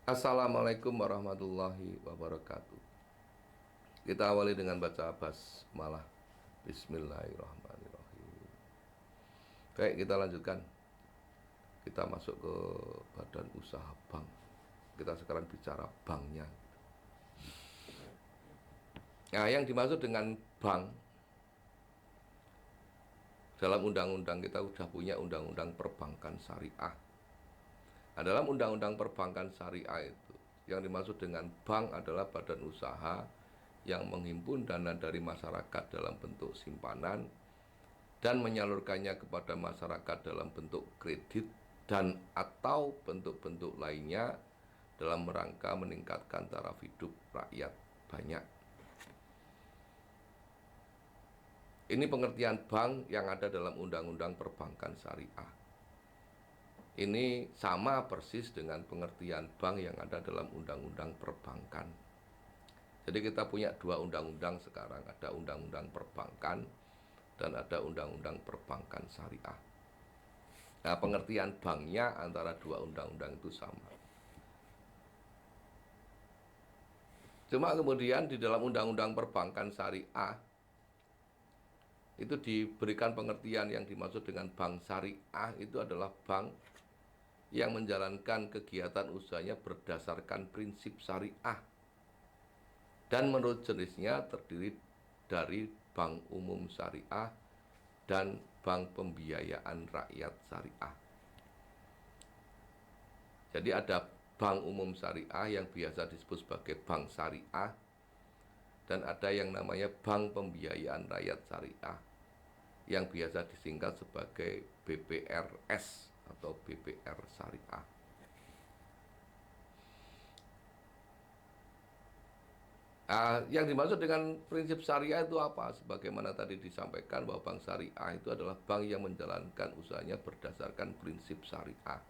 Assalamualaikum warahmatullahi wabarakatuh. Kita awali dengan baca basmalah. Bismillahirrahmanirrahim. Baik, kita lanjutkan. Kita masuk ke badan usaha bank. Kita sekarang bicara banknya. Nah, yang dimaksud dengan bank, dalam undang-undang kita sudah punya undang-undang perbankan syariah. Nah, dalam undang-undang perbankan syariah itu, yang dimaksud dengan bank adalah badan usaha yang menghimpun dana dari masyarakat dalam bentuk simpanan dan menyalurkannya kepada masyarakat dalam bentuk kredit dan atau bentuk-bentuk lainnya dalam rangka meningkatkan taraf hidup rakyat banyak. Ini pengertian bank yang ada dalam Undang-Undang Perbankan Syariah. Ini sama persis dengan pengertian bank yang ada dalam Undang-Undang Perbankan. Jadi kita punya dua undang-undang sekarang, ada Undang-Undang Perbankan dan ada Undang-Undang Perbankan Syariah. Nah, pengertian banknya antara dua undang-undang itu sama. Cuma kemudian di dalam Undang-Undang Perbankan Syariah itu diberikan pengertian yang dimaksud dengan bank syariah itu adalah bank yang menjalankan kegiatan usahanya berdasarkan prinsip syariah dan menurut jenisnya terdiri dari bank umum syariah dan bank pembiayaan rakyat syariah. Jadi ada bank umum syariah yang biasa disebut sebagai bank syariah dan ada yang namanya bank pembiayaan rakyat syariah yang biasa disingkat sebagai BPRS atau BPR syariah. Yang dimaksud dengan prinsip syariah itu apa? Sebagaimana tadi disampaikan bahwa bank syariah itu adalah bank yang menjalankan usahanya berdasarkan prinsip syariah.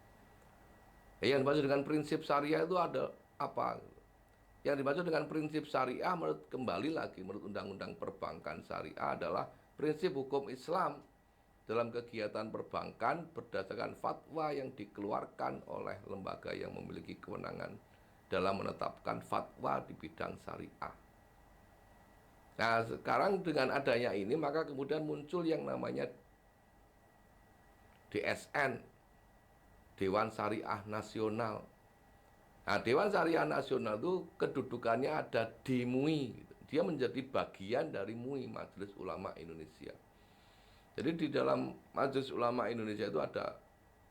Yang dimaksud dengan prinsip syariah itu ada apa? Yang dimaksud dengan prinsip syariah menurut kembali lagi menurut Undang-Undang Perbankan Syariah adalah prinsip hukum Islam dalam kegiatan perbankan berdasarkan fatwa yang dikeluarkan oleh lembaga yang memiliki kewenangan dalam menetapkan fatwa di bidang syariah. Nah, sekarang dengan adanya ini maka kemudian muncul yang namanya DSN, Dewan Syariah Nasional. Nah, Dewan Syariah Nasional itu kedudukannya ada di MUI. Dia menjadi bagian dari MUI, Majelis Ulama Indonesia. Jadi di dalam Majelis Ulama Indonesia itu ada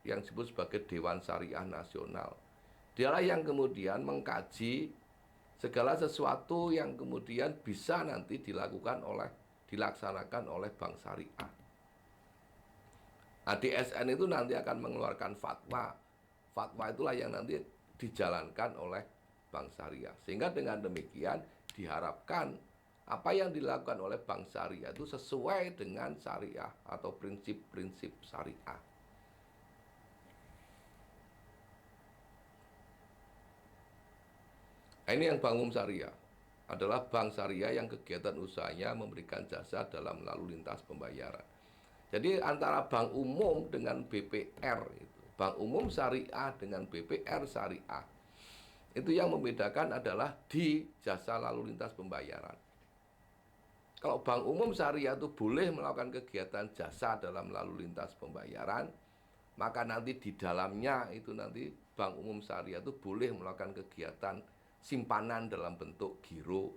yang disebut sebagai Dewan Syariah Nasional. Dialah yang kemudian mengkaji segala sesuatu yang kemudian bisa nanti dilaksanakan oleh bank syariah. Nah, DSN itu nanti akan mengeluarkan fatwa. Fatwa itulah yang nanti dijalankan oleh bank syariah. Sehingga dengan demikian diharapkan apa yang dilakukan oleh bank syariah itu sesuai dengan syariah atau prinsip-prinsip syariah. Ini yang bank umum syariah adalah bank syariah yang kegiatan usahanya memberikan jasa dalam lalu lintas pembayaran. Jadi antara bank umum dengan BPR itu, bank umum syariah dengan BPR syariah, itu yang membedakan adalah di jasa lalu lintas pembayaran. Kalau bank umum syariah itu boleh melakukan kegiatan jasa dalam lalu lintas pembayaran, maka nanti di dalamnya itu nanti bank umum syariah itu boleh melakukan kegiatan simpanan dalam bentuk giro.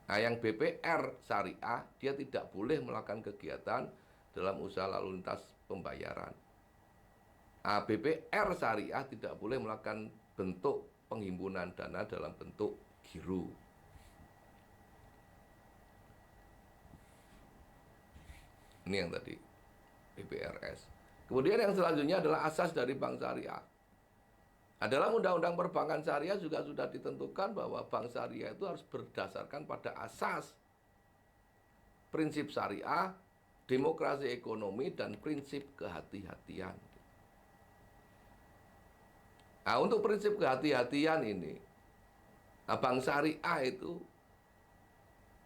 Nah, yang BPR syariah dia tidak boleh melakukan kegiatan dalam usaha lalu lintas pembayaran. Nah, BPR syariah tidak boleh melakukan bentuk penghimpunan dana dalam bentuk giro. Ini yang tadi BPRS. Kemudian yang selanjutnya adalah asas dari bank syariah. Nah, dalam Undang-Undang Perbankan Syariah juga sudah ditentukan bahwa bank syariah itu harus berdasarkan pada asas prinsip syariah, demokrasi ekonomi, dan prinsip kehati-hatian. Nah, untuk prinsip kehati-hatian ini, bank syariah itu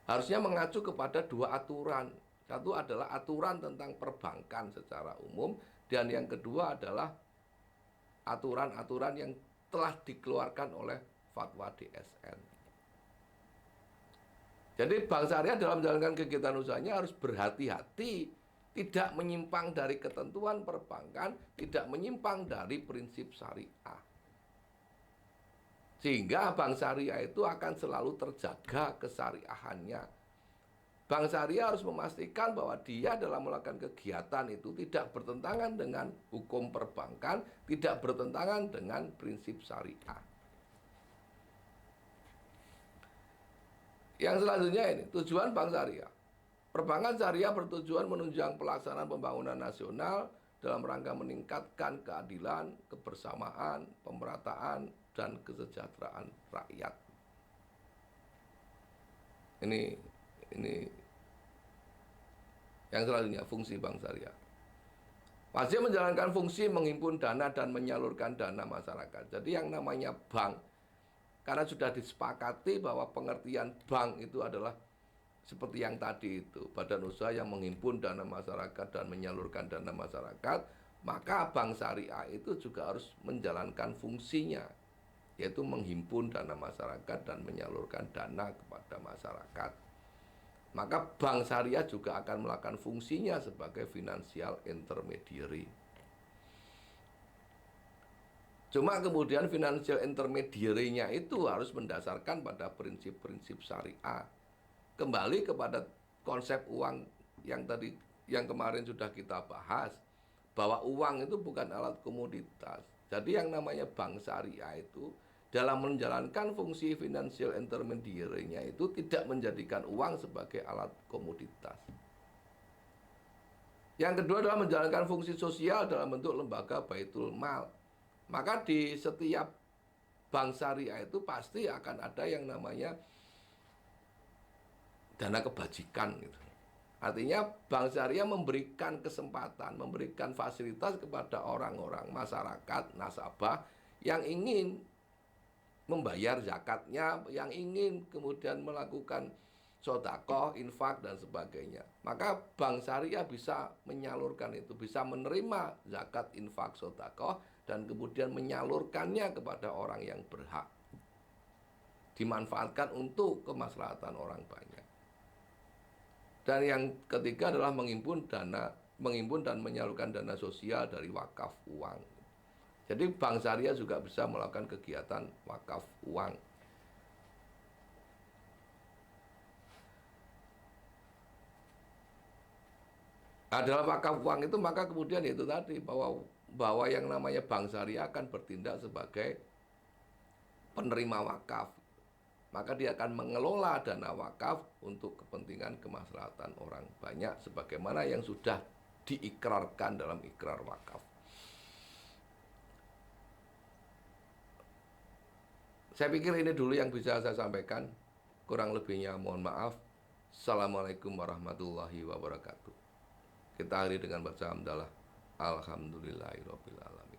harusnya mengacu kepada dua aturan. Satu adalah aturan tentang perbankan secara umum, dan yang kedua adalah aturan-aturan yang telah dikeluarkan oleh fatwa DSN. Jadi bank syariah dalam menjalankan kegiatan usahanya harus berhati-hati, tidak menyimpang dari ketentuan perbankan, tidak menyimpang dari prinsip syariah. Sehingga bank syariah itu akan selalu terjaga kesyariahannya. Bank syariah harus memastikan bahwa dia dalam melakukan kegiatan itu tidak bertentangan dengan hukum perbankan, tidak bertentangan dengan prinsip syariah. Yang selanjutnya ini, tujuan bank syariah. Perbankan syariah bertujuan menunjang pelaksanaan pembangunan nasional dalam rangka meningkatkan keadilan, kebersamaan, pemerataan, dan kesejahteraan rakyat. Ini yang selanjutnya, fungsi bank syariah. Masih menjalankan fungsi menghimpun dana dan menyalurkan dana masyarakat. Jadi yang namanya bank, karena sudah disepakati bahwa pengertian bank itu adalah seperti yang tadi itu, badan usaha yang menghimpun dana masyarakat dan menyalurkan dana masyarakat, maka bank syariah itu juga harus menjalankan fungsinya, yaitu menghimpun dana masyarakat dan menyalurkan dana kepada masyarakat. Maka bank syariah juga akan melakukan fungsinya sebagai financial intermediary. Cuma kemudian financial intermediary-nya itu harus mendasarkan pada prinsip-prinsip syariah. Kembali kepada konsep uang yang kemarin sudah kita bahas, bahwa uang itu bukan alat komoditas. Jadi yang namanya bank syariah itu dalam menjalankan fungsi financial intermediary-nya itu tidak menjadikan uang sebagai alat komoditas. Yang kedua adalah menjalankan fungsi sosial dalam bentuk lembaga baitul mal. Maka di setiap bank syariah itu pasti akan ada yang namanya dana kebajikan gitu. Artinya bank syariah memberikan kesempatan, memberikan fasilitas kepada orang-orang masyarakat, nasabah yang ingin membayar zakatnya, yang ingin kemudian melakukan sedekah, infak dan sebagainya. Maka bank syariah bisa menyalurkan itu, bisa menerima zakat, infak, sedekah dan kemudian menyalurkannya kepada orang yang berhak. Dimanfaatkan untuk kemaslahatan orang banyak. Dan yang ketiga adalah menghimpun dan menyalurkan dana sosial dari wakaf uang. Jadi bank syariah juga bisa melakukan kegiatan wakaf uang. Nah, dalam wakaf uang itu maka kemudian itu tadi bahwa yang namanya bank syariah akan bertindak sebagai penerima wakaf. Maka dia akan mengelola dana wakaf untuk kepentingan kemaslahatan orang banyak sebagaimana yang sudah diikrarkan dalam ikrar wakaf. Saya pikir ini dulu yang bisa saya sampaikan. Kurang lebihnya mohon maaf. Assalamualaikum warahmatullahi wabarakatuh. Kita akhiri dengan baca hamdalah. Alhamdulillahirabbil alamin.